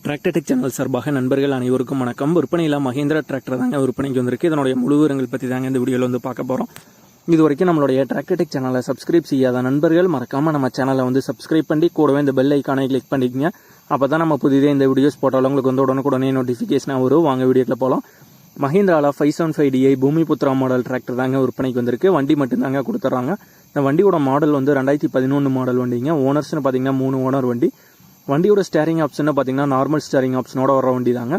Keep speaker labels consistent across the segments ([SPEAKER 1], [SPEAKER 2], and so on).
[SPEAKER 1] Tractor tech channel சார்பாக நண்பர்கள் அனைவருக்கும் வணக்கம். விற்பனையில் மஹேந்திரா டிராக்டர் தாங்க விற்பனைக்கு வந்திருக்கு. இதனுடைய முழு விவரங்கள் பற்றி தாங்க இந்த வீடியோவில் வந்து பார்க்க போகிறோம். இது வரைக்கும் நம்மளுடைய டிராக்டர் டெக் சேனலை சப்ஸ்கிரைப் செய்யாத நண்பர்கள் மறக்காமல் நம்ம சேனலை வந்து சப்ஸ்கிரைப் பண்ணி கூடவே இந்த பெல் ஐக்கானை கிளிக் பண்ணிக்கங்க. அப்போ தான் நம்ம புதிதே இந்த வீடியோஸ் போட்டாலும் உங்களுக்கு வந்து உடனுக்குடனே நோட்டிஃபிகேஷனாக வரும். வாங்க வீடியோக்கில் போகலாம். மஹேந்திராவில் 575DI பூமிபுத்ரா மாடல் டிராக்டர் தாங்க விற்பனைக்கு வந்திருக்கு. வண்டி மட்டும்தாங்க கொடுத்துட்றாங்க. இந்த வண்டியோட மாடல் வந்து 2011 மாடல் வண்டிங்க. ஓனர்ஸ்னு பார்த்தீங்கன்னா 3 ஓனர் வண்டி. வண்டியோட ஸ்டேரிங் ஆப்ஷன் பார்த்தீங்கன்னா நார்மல் ஸ்டேரிங் ஆப்ஷனோட வர வண்டி தாங்க.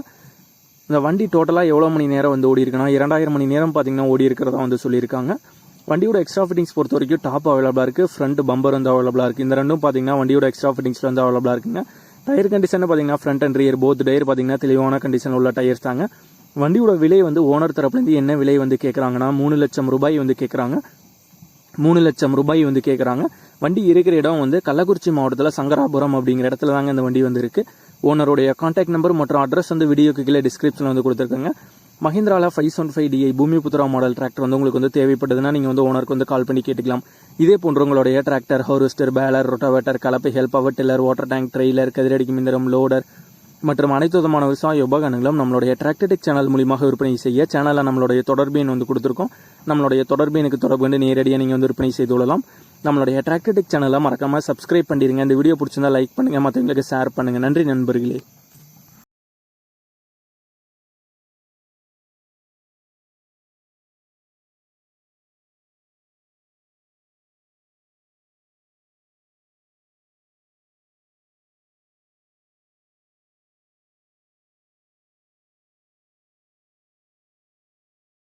[SPEAKER 1] இந்த வண்டி டோட்டலாக எவ்வளோ மணி நேரம் வந்து ஓடி இருக்குன்னா 2000 மணி நேரம் பார்த்தீங்கன்னா ஓடி இருக்கிறதா வந்து சொல்லியிருக்காங்க. வண்டியோட எக்ஸ்ட்ரா ஃபிட்டிங்ஸ் பொறுத்த வரைக்கும் டாப் அவைலபிளாக இருக்குது, ஃப்ரண்ட் பம்பர் வந்து அவைலபிளாக இருக்குது. இந்த ரெண்டும் பார்த்தீங்கன்னா வண்டியோட எக்ஸ்ட்ரா ஃபிட்டிங்ஸில் வந்து அவைலபிளாக இருக்குங்க. டயர் கண்டிஷன் பார்த்தீங்கன்னா front and rear both tyre பார்த்தீங்கன்னா தெளிவான கண்டிஷன் உள்ள டயர்ஸ் தாங்க. வண்டியோட விலை வந்து ஓனர் தரப்புலேருந்து என்ன விலை வந்து கேட்குறாங்கன்னா 3 லட்சம் ரூபாய் வந்து கேட்குறாங்க. 3 லட்சம் ரூபாய் வந்து கேட்குறாங்க. வண்டி இருக்கிற இடம் வந்து கள்ளக்குறிச்சி மாவட்டத்தில் சங்கராபுரம் அப்படிங்கிற இடத்துல தாங்க இந்த வண்டி வந்து இருக்குது. ஓனருடைய கான்டாக்ட் நம்பர் மற்றும் அட்ரஸ் வந்து வீடியோக்கு கீழே டிஸ்கிரிப்ஷனில் வந்து கொடுத்துருக்காங்க. மஹேந்திராவில் 575DI பூமிபுத்ரா மாடல் டிராக்டர் வந்து உங்களுக்கு வந்து தேவைப்படுதுன்னா நீங்கள் வந்து ஓனருக்கு வந்து கால் பண்ணி கேட்டுக்கலாம். இதே போன்ற உங்களுடைய டிராக்டர், ஹார்வெஸ்டர், பேலர், ரொட்டாவேட்டர், கலப்பைகள், power tiller, water tank, trailer, கதிரடிக்கும் இயந்திரம், லோடர் மற்றும் அனைத்து விதமான விவசாய உபகரணங்களும் நம்மளுடைய டிராக்டர் டெக் சேனல் மூலியமாக விற்பனை செய்ய சேனலில் நம்மளுடைய தொடர்பு எண் வந்து கொடுத்துருக்கோம். நம்மளுடைய தொடர்பு எனக்கு தொடர்பு வந்து நேரடியாக நீங்கள் வந்து விற்பனை செய்து கொள்ளலாம். நம்மளுடைய டிராக்டர் டெக் சேனலை மறக்காமல் சப்ஸ்கிரைப் பண்ணிடுங்க. இந்த வீடியோ பிடிச்சிருந்தா லைக் பண்ணுங்கள், மற்றவங்களுக்கு ஷேர் பண்ணுங்கள். நன்றி நண்பர்களே.